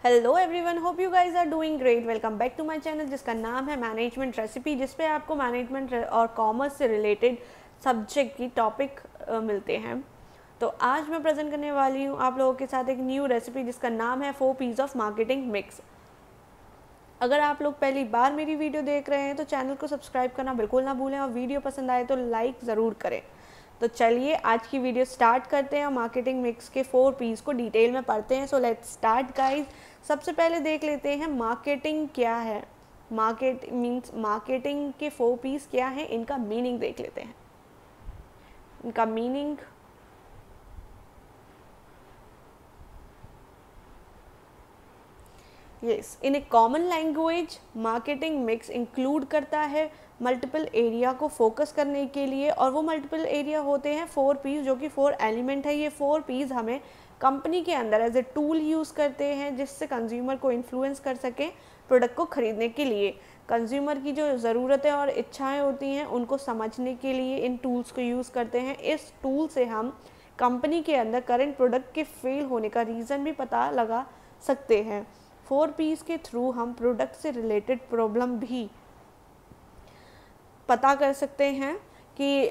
Hello everyone, hope you guys are doing great. Welcome back to my channel जिसका नाम है management recipe, जिस पे आपको मैनेजमेंट और कॉमर्स से रिलेटेड सब्जेक्ट की टॉपिक मिलते हैं। तो आज मैं प्रेजेंट करने वाली हूँ आप लोगों के साथ एक न्यू रेसिपी जिसका नाम है 4 पीस ऑफ मार्केटिंग मिक्स। अगर आप लोग पहली बार मेरी वीडियो देख रहे हैं तो चैनल को सब्सक्राइब करना बिल्कुल ना भूलें और वीडियो पसंद आए तो लाइक ज़रूर करें। तो चलिए आज की वीडियो स्टार्ट करते हैं। मार्केटिंग मिक्स के 4 पीस को डिटेल में पढ़ते हैं। So let's start guys. सबसे पहले देख लेते हैं मार्केटिंग क्या है। मार्केटिंग के 4 पीस क्या है, इनका मीनिंग देख लेते हैं। इनका meaning yes, in a common language marketing mix include करता है मल्टीपल एरिया को फोकस करने के लिए, और वो मल्टीपल एरिया होते हैं 4 पीस, जो कि 4 एलिमेंट है। ये 4 पीस हमें कंपनी के अंदर एज ए टूल यूज़ करते हैं जिससे कंज्यूमर को इन्फ्लुएंस कर सकें प्रोडक्ट को ख़रीदने के लिए। कंज्यूमर की जो ज़रूरतें और इच्छाएं होती हैं उनको समझने के लिए इन टूल्स को यूज़ करते हैं। इस टूल से हम कंपनी के अंदर करंट प्रोडक्ट के फेल होने का रीज़न भी पता लगा सकते हैं। 4 पीस के थ्रू हम प्रोडक्ट से रिलेटेड प्रॉब्लम भी पता कर सकते हैं कि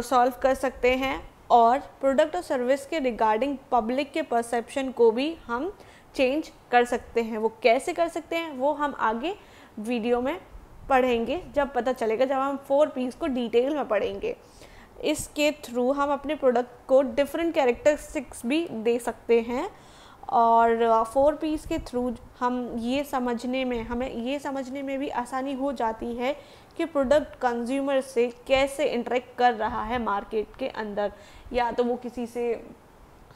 सॉल्व कर सकते हैं, और प्रोडक्ट और सर्विस के रिगार्डिंग पब्लिक के परसेप्शन को भी हम चेंज कर सकते हैं। वो कैसे कर सकते हैं वो हम आगे वीडियो में पढ़ेंगे, जब पता चलेगा, जब हम 4 पीस को डिटेल में पढ़ेंगे। इसके थ्रू हम अपने प्रोडक्ट को डिफरेंट कैरेक्टरिस्टिक्स भी दे सकते हैं, और 4 पीस के थ्रू हमें ये समझने में भी आसानी हो जाती है कि प्रोडक्ट कंज्यूमर से कैसे इंटरेक्ट कर रहा है मार्केट के अंदर। या तो वो किसी से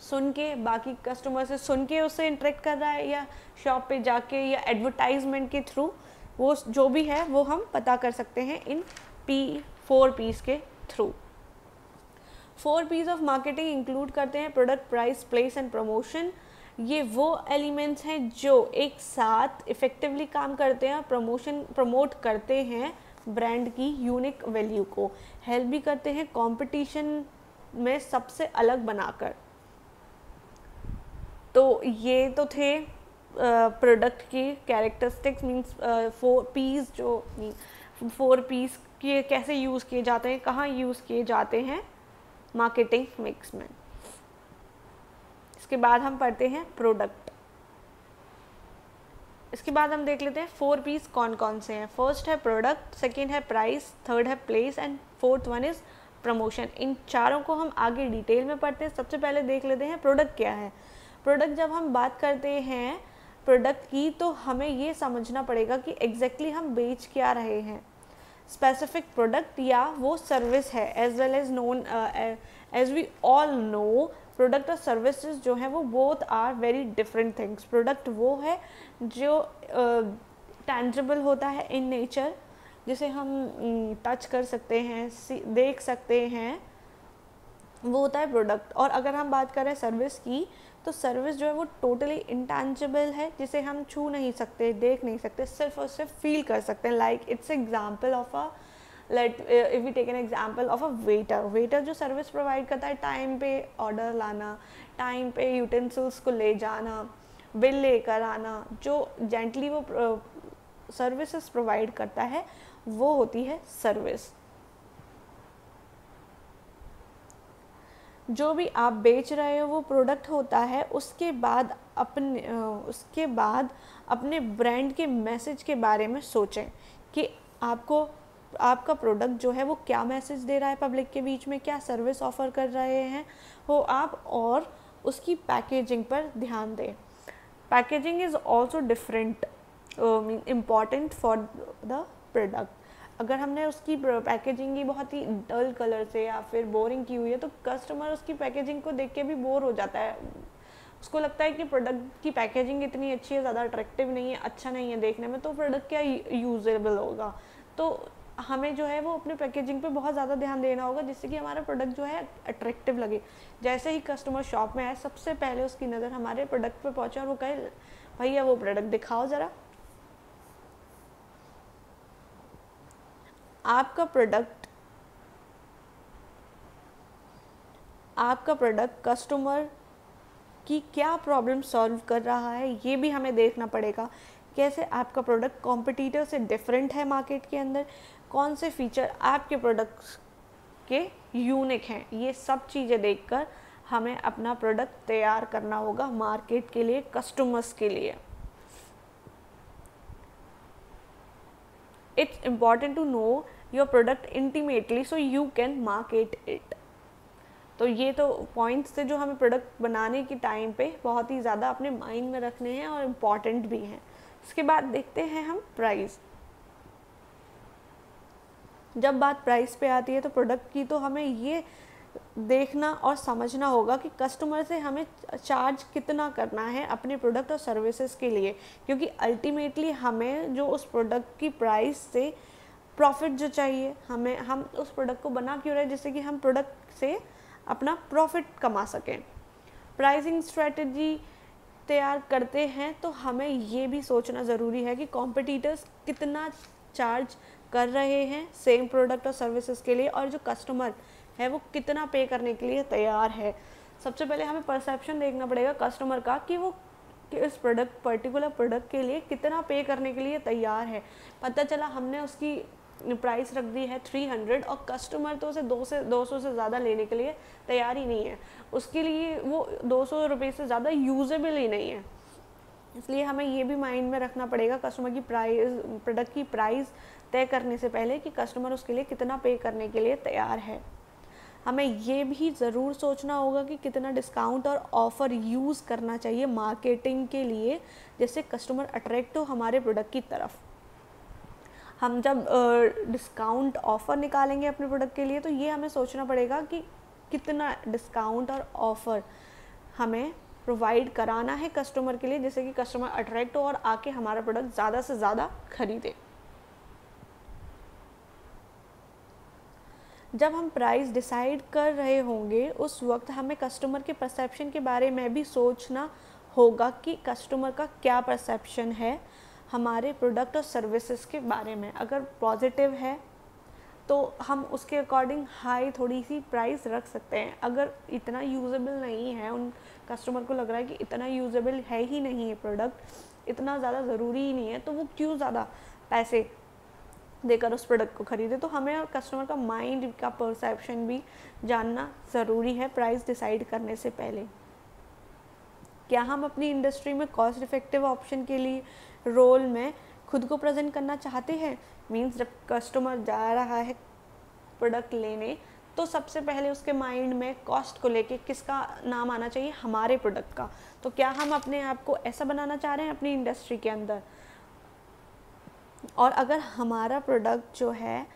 सुन के, बाकी कस्टमर से सुन के उससे इंटरेक्ट कर रहा है, या शॉप पे जाके, या एडवर्टाइजमेंट के थ्रू, वो जो भी है वो हम पता कर सकते हैं इन 4 पीस के through. 4 Ps of marketing include करते हैं product, price, place and promotion. ये वो एलिमेंट्स हैं जो एक साथ इफ़ेक्टिवली काम करते हैं, प्रमोट करते हैं ब्रांड की यूनिक वैल्यू को, हेल्प भी करते हैं कंपटीशन में सबसे अलग बनाकर। तो ये तो थे प्रोडक्ट की कैरेक्टरिस्टिक्स, मीन्स 4 पीस, जो 4 पीस के कैसे यूज़ किए जाते हैं, कहाँ यूज़ किए जाते हैं मार्केटिंग मिक्स में। इसके बाद हम पढ़ते हैं प्रोडक्ट। इसके बाद हम देख लेते हैं 4 पीस कौन कौन से हैं। फर्स्ट है प्रोडक्ट, सेकंड है प्राइस, थर्ड है place and fourth one is promotion. इन चारों को हम आगे डिटेल में पढ़ते हैं। सबसे पहले देख लेते हैं प्रोडक्ट क्या है। प्रोडक्ट, जब हम बात करते हैं प्रोडक्ट की, तो हमें ये समझना पड़ेगा कि एग्जैक्टली हम बेच क्या रहे हैं। स्पेसिफिक प्रोडक्ट या वो सर्विस है, as well as known as we all know, product और सर्विसेज जो हैं वो both are very different things. Product वो है जो टेंजिबल होता है इन नेचर, जिसे हम टच कर सकते हैं, देख सकते हैं, वो होता है प्रोडक्ट। और अगर हम बात करें सर्विस की, तो सर्विस जो है वो टोटली इंटेंजिबल है, जिसे हम छू नहीं सकते, देख नहीं सकते, सिर्फ और सिर्फ फील कर सकते हैं। Like it's example of a if we take an example of a waiter जो सर्विस प्रोवाइड करता है, टाइम पे ऑर्डर लाना, टाइम पे यूटेंसिल्स को ले जाना, बिल लेकर आना, जो जेंटली वो सर्विसेज प्रोवाइड करता है, वो होती है सर्विस। जो भी आप बेच रहे हो वो प्रोडक्ट होता है। उसके बाद अपने ब्रांड के मैसेज के बारे में सोचें कि आपका प्रोडक्ट जो है वो क्या मैसेज दे रहा है पब्लिक के बीच में, क्या सर्विस ऑफ़र कर रहे हैं हो आप, और उसकी पैकेजिंग पर ध्यान दें। Packaging is also different important for the product. अगर हमने उसकी पैकेजिंग ही बहुत ही डल कलर से या फिर बोरिंग की हुई है, तो कस्टमर उसकी पैकेजिंग को देख के भी बोर हो जाता है। उसको लगता है कि प्रोडक्ट की पैकेजिंग इतनी अच्छी है, ज़्यादा अट्रैक्टिव नहीं है, अच्छा नहीं है देखने में, तो प्रोडक्ट क्या यूजेबल होगा। तो हमें जो है वो अपने पैकेजिंग पे बहुत ज़्यादा ध्यान देना होगा, जिससे कि हमारा प्रोडक्ट जो है अट्रैक्टिव लगे। जैसे ही कस्टमर शॉप में आए, सबसे पहले उसकी नज़र हमारे प्रोडक्ट पे पहुँचे और वो कहे, भैया वो प्रोडक्ट दिखाओ ज़रा। आपका प्रोडक्ट कस्टमर की क्या प्रॉब्लम सॉल्व कर रहा है, ये भी हमें देखना पड़ेगा। कैसे आपका प्रोडक्ट कॉम्पिटिटर से डिफरेंट है मार्केट के अंदर, कौन से फीचर आपके प्रोडक्ट्स के यूनिक हैं, ये सब चीज़ें देखकर हमें अपना प्रोडक्ट तैयार करना होगा मार्केट के लिए, कस्टमर्स के लिए। It's important to know your product intimately so you can market it. तो ये तो पॉइंट्स थे जो हमें प्रोडक्ट बनाने के टाइम पे बहुत ही ज़्यादा अपने माइंड में रखने हैं और इम्पॉर्टेंट भी हैं। इसके बाद देखते हैं हम प्राइस। जब बात प्राइस पे आती है तो प्रोडक्ट की तो हमें ये देखना और समझना होगा कि कस्टमर से हमें चार्ज कितना करना है अपने प्रोडक्ट और सर्विसेज के लिए, क्योंकि अल्टीमेटली हमें जो उस प्रोडक्ट की प्राइस से प्रॉफिट जो चाहिए, हम उस प्रोडक्ट को बना क्यों रहे जिससे कि हम प्रोडक्ट से अपना प्रॉफिट कमा सकें। प्राइसिंग स्ट्रेटजी तैयार करते हैं तो हमें ये भी सोचना ज़रूरी है कि कॉम्पिटिटर्स कितना चार्ज कर रहे हैं सेम प्रोडक्ट और सर्विसेज के लिए, और जो कस्टमर है वो कितना पे करने के लिए तैयार है। सबसे पहले हमें परसेप्शन देखना पड़ेगा कस्टमर का कि वो इस पर्टिकुलर प्रोडक्ट के लिए कितना पे करने के लिए तैयार है। पता चला हमने उसकी प्राइस रख दी है 300 और कस्टमर तो उसे 200 से ज़्यादा लेने के लिए तैयार ही नहीं है, उसके लिए वो 200 रुपये से ज़्यादा यूजेबल ही नहीं है। इसलिए हमें ये भी माइंड में रखना पड़ेगा कस्टमर की प्रोडक्ट की प्राइस तय करने से पहले कि कस्टमर उसके लिए कितना पे करने के लिए तैयार है। हमें ये भी ज़रूर सोचना होगा कि कितना डिस्काउंट और ऑफ़र यूज़ करना चाहिए मार्केटिंग के लिए, जिससे कस्टमर अट्रैक्ट हो हमारे प्रोडक्ट की तरफ। हम जब डिस्काउंट ऑफ़र निकालेंगे अपने प्रोडक्ट के लिए तो ये हमें सोचना पड़ेगा कि कितना डिस्काउंट और ऑफ़र हमें प्रोवाइड कराना है कस्टमर के लिए, जिससे कि कस्टमर अट्रैक्ट हो और आके हमारा प्रोडक्ट ज़्यादा से ज़्यादा खरीदे। जब हम प्राइस डिसाइड कर रहे होंगे उस वक्त हमें कस्टमर के परसेप्शन के बारे में भी सोचना होगा कि कस्टमर का क्या परसेप्शन है हमारे प्रोडक्ट और सर्विसेज के बारे में। अगर पॉजिटिव है तो हम उसके अकॉर्डिंग हाई थोड़ी सी प्राइस रख सकते हैं। अगर इतना यूजेबल नहीं है, उन कस्टमर को लग रहा है कि इतना यूजेबल है ही नहीं है प्रोडक्ट, इतना ज़्यादा ज़रूरी ही नहीं है, तो वो क्यों ज़्यादा पैसे देकर उस प्रोडक्ट को खरीदे। तो हमें कस्टमर का माइंड का परसेप्शन भी जानना ज़रूरी है प्राइस डिसाइड करने से पहले। क्या हम अपनी इंडस्ट्री में कॉस्ट इफेक्टिव ऑप्शन के लिए रोल में खुद को प्रेजेंट करना चाहते हैं। मींस जब कस्टमर जा रहा है प्रोडक्ट लेने तो सबसे पहले उसके माइंड में कॉस्ट को लेके किसका नाम आना चाहिए, हमारे प्रोडक्ट का। तो क्या हम अपने आप को ऐसा बनाना चाह रहे हैं अपनी इंडस्ट्री के अंदर। और अगर हमारा प्रोडक्ट जो है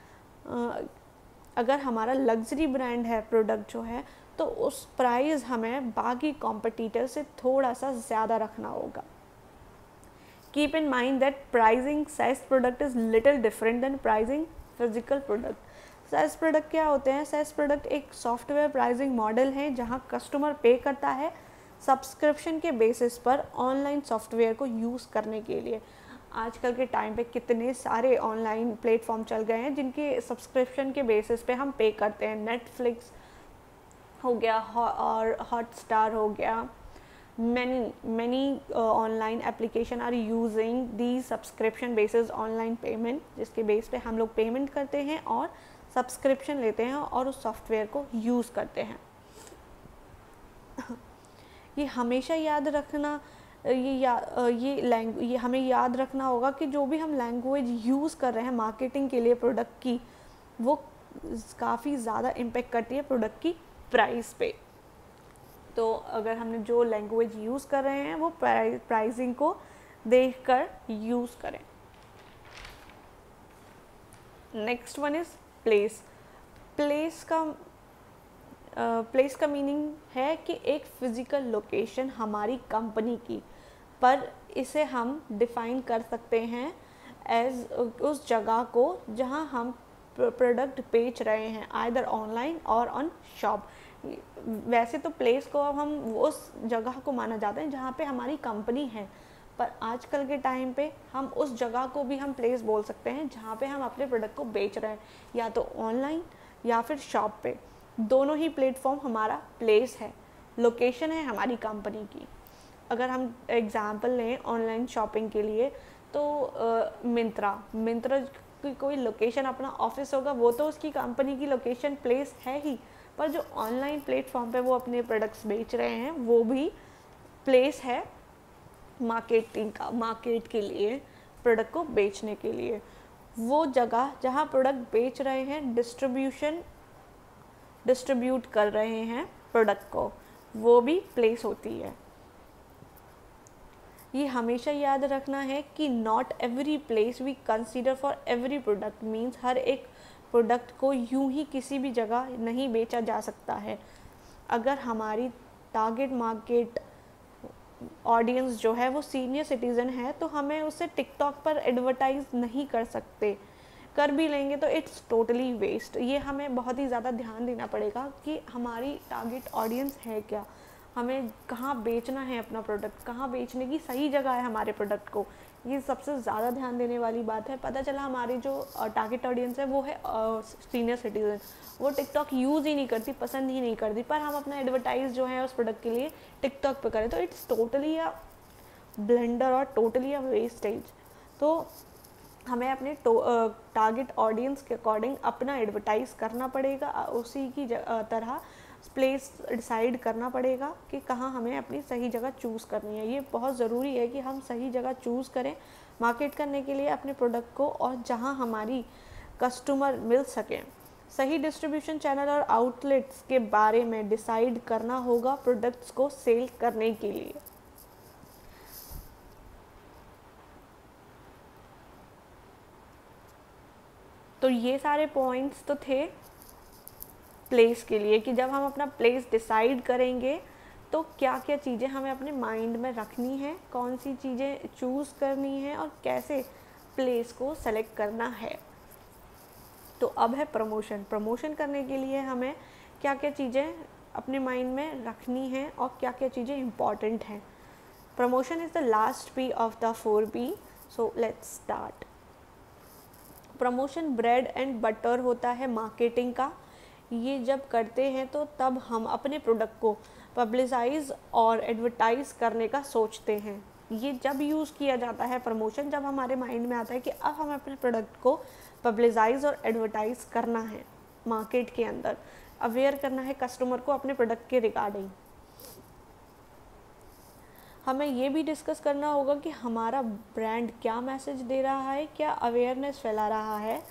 अगर हमारा लग्जरी ब्रांड है प्रोडक्ट जो है, तो उस प्राइस हमें बाकी कॉम्पिटिटर से थोड़ा सा ज़्यादा रखना होगा। Keep in mind that pricing SaaS product is little different than pricing physical product. SaaS product क्या होते हैं? SaaS प्रोडक्ट एक सॉफ्टवेयर प्राइसिंग मॉडल है जहां कस्टमर पे करता है सब्सक्रिप्शन के बेसिस पर ऑनलाइन सॉफ्टवेयर को यूज़ करने के लिए। आजकल के टाइम पे कितने सारे ऑनलाइन प्लेटफॉर्म चल गए हैं जिनके सब्सक्रिप्शन के बेसिस पे हम पे करते हैं। नेटफ्लिक्स हो गया और हॉटस्टार हो गया, many online application are using the subscription basis online payment, जिसके बेस पे हम लोग पेमेंट करते हैं और सब्सक्रिप्शन लेते हैं और उस सॉफ्टवेयर को यूज़ करते हैं। ये हमेशा याद रखना ये हमें याद रखना होगा कि जो भी हम लैंग्वेज यूज़ कर रहे हैं मार्केटिंग के लिए प्रोडक्ट की, वो काफ़ी ज़्यादा इम्पेक्ट करती है प्रोडक्ट की प्राइस पे। तो अगर हमने जो लैंग्वेज यूज़ कर रहे हैं वो प्राइसिंग को देखकर यूज़ करें। Next one is place. Place का मीनिंग है कि एक फ़िज़िकल लोकेशन हमारी कंपनी की, पर इसे हम डिफ़ाइन कर सकते हैं एज उस जगह को जहां हम प्रोडक्ट बेच रहे हैं, आइदर ऑनलाइन और ऑन शॉप। वैसे तो प्लेस को अब हम उस जगह को माना जाता है जहाँ पे हमारी कंपनी है, पर आजकल के टाइम पे हम उस जगह को भी हम प्लेस बोल सकते हैं जहाँ पे हम अपने प्रोडक्ट को बेच रहे हैं, या तो ऑनलाइन या फिर शॉप पे। दोनों ही प्लेटफॉर्म हमारा प्लेस है। लोकेशन है हमारी कंपनी की। अगर हम एग्जांपल लें ऑनलाइन शॉपिंग के लिए, तो मिंत्रा की कोई लोकेशन अपना ऑफिस होगा, वो तो उसकी कंपनी की लोकेशन प्लेस है ही, पर जो ऑनलाइन प्लेटफॉर्म पे वो अपने प्रोडक्ट्स बेच रहे हैं वो भी प्लेस है मार्केटिंग का, मार्केट के लिए, प्रोडक्ट को बेचने के लिए। वो जगह जहाँ प्रोडक्ट बेच रहे हैं, डिस्ट्रीब्यूट कर रहे हैं प्रोडक्ट को, वो भी प्लेस होती है। ये हमेशा याद रखना है कि not every place we consider for every product means हर एक प्रोडक्ट को यूं ही किसी भी जगह नहीं बेचा जा सकता है। अगर हमारी टारगेट मार्केट ऑडियंस जो है वो सीनियर सिटीज़न है, तो हमें उसे टिकटॉक पर एडवर्टाइज नहीं कर सकते, कर भी लेंगे तो इट्स टोटली वेस्ट। ये हमें बहुत ही ज़्यादा ध्यान देना पड़ेगा कि हमारी टारगेट ऑडियंस है क्या, हमें कहाँ बेचना है अपना प्रोडक्ट, कहाँ बेचने की सही जगह है हमारे प्रोडक्ट को। ये सबसे ज़्यादा ध्यान देने वाली बात है। पता चला हमारी जो टारगेट ऑडियंस है वो है सीनियर सिटीज़न, वो टिकटॉक यूज़ ही नहीं करती, पसंद ही नहीं करती, पर हम अपना एडवर्टाइज जो है उस प्रोडक्ट के लिए टिकटॉक पे करें, तो इट्स टोटली अ ब्लेंडर और टोटली अ वेस्टेज। तो हमें अपने टारगेट ऑडियंस के अकॉर्डिंग अपना एडवर्टाइज करना पड़ेगा, उसी की तरह प्लेस डिसाइड करना पड़ेगा कि कहाँ हमें अपनी सही जगह चूज़ करनी है। ये बहुत ज़रूरी है कि हम सही जगह चूज़ करें मार्केट करने के लिए अपने प्रोडक्ट को, और जहाँ हमारी कस्टमर मिल सकें। सही डिस्ट्रीब्यूशन चैनल और आउटलेट्स के बारे में डिसाइड करना होगा प्रोडक्ट्स को सेल करने के लिए। तो ये सारे पॉइंट्स तो थे प्लेस के लिए, कि जब हम अपना प्लेस डिसाइड करेंगे तो क्या क्या चीज़ें हमें अपने माइंड में रखनी है, कौन सी चीज़ें चूज़ करनी है और कैसे प्लेस को सेलेक्ट करना है। तो अब है प्रमोशन करने के लिए हमें क्या क्या चीज़ें अपने माइंड में रखनी है और क्या क्या चीज़ें इम्पॉर्टेंट हैं। Promotion is the last P of the 4P, so let's start. Promotion bread and butter होता है मार्केटिंग का। ये जब करते हैं तो तब हम अपने प्रोडक्ट को पब्लिसाइज और एडवर्टाइज़ करने का सोचते हैं। ये जब यूज़ किया जाता है प्रमोशन, जब हमारे माइंड में आता है कि अब हमें अपने प्रोडक्ट को पब्लिसाइज और एडवर्टाइज़ करना है, मार्केट के अंदर अवेयर करना है कस्टमर को अपने प्रोडक्ट के रिगार्डिंग। हमें ये भी डिस्कस करना होगा कि हमारा ब्रांड क्या मैसेज दे रहा है, क्या अवेयरनेस फैला रहा है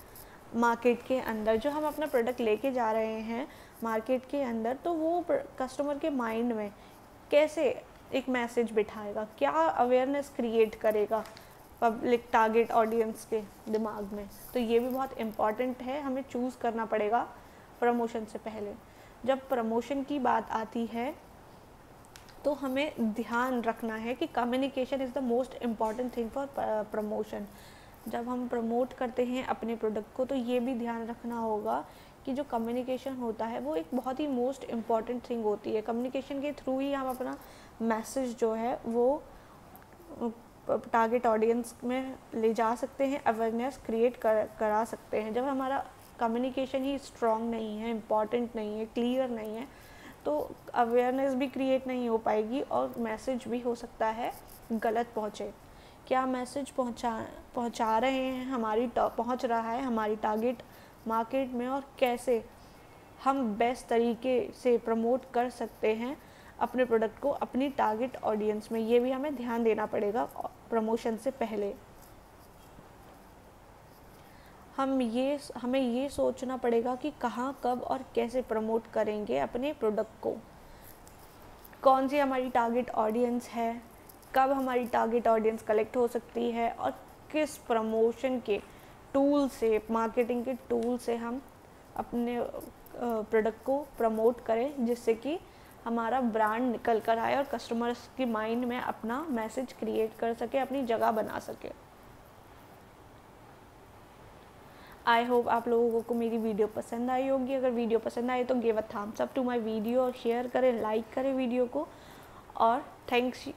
मार्केट के अंदर। जो हम अपना प्रोडक्ट लेके जा रहे हैं मार्केट के अंदर, तो वो कस्टमर के माइंड में कैसे एक मैसेज बिठाएगा, क्या अवेयरनेस क्रिएट करेगा पब्लिक टारगेट ऑडियंस के दिमाग में। तो ये भी बहुत इम्पॉर्टेंट है, हमें चूज़ करना पड़ेगा प्रमोशन से पहले। जब प्रमोशन की बात आती है तो हमें ध्यान रखना है कि communication is the most important thing for promotion. जब हम प्रमोट करते हैं अपने प्रोडक्ट को, तो ये भी ध्यान रखना होगा कि जो कम्युनिकेशन होता है वो एक बहुत ही मोस्ट इम्पॉर्टेंट थिंग होती है। कम्युनिकेशन के थ्रू ही हम अपना मैसेज जो है वो टारगेट ऑडियंस में ले जा सकते हैं, अवेयरनेस क्रिएट करा सकते हैं। जब हमारा कम्युनिकेशन ही स्ट्रॉन्ग नहीं है, इम्पॉर्टेंट नहीं है, क्लियर नहीं है, तो अवेयरनेस भी क्रिएट नहीं हो पाएगी और मैसेज भी हो सकता है गलत पहुँचे। क्या मैसेज पहुँचा रहे हैं पहुँच रहा है हमारी टारगेट मार्केट में, और कैसे हम बेस्ट तरीके से प्रमोट कर सकते हैं अपने प्रोडक्ट को अपनी टारगेट ऑडियंस में। ये भी हमें ध्यान देना पड़ेगा प्रमोशन से पहले। हमें ये सोचना पड़ेगा कि कहाँ, कब और कैसे प्रमोट करेंगे अपने प्रोडक्ट को, कौन सी हमारी टारगेट ऑडियंस है, कब हमारी टारगेट ऑडियंस कलेक्ट हो सकती है, और किस प्रमोशन के टूल से, मार्केटिंग के टूल से हम अपने प्रोडक्ट को प्रमोट करें, जिससे कि हमारा ब्रांड निकल कर आए और कस्टमर्स के माइंड में अपना मैसेज क्रिएट कर सके, अपनी जगह बना सके। आई होप आप लोगों को मेरी वीडियो पसंद आई होगी। अगर वीडियो पसंद आए तो give a thumbs up to my video और शेयर करें, लाइक करें वीडियो को। और थैंक्स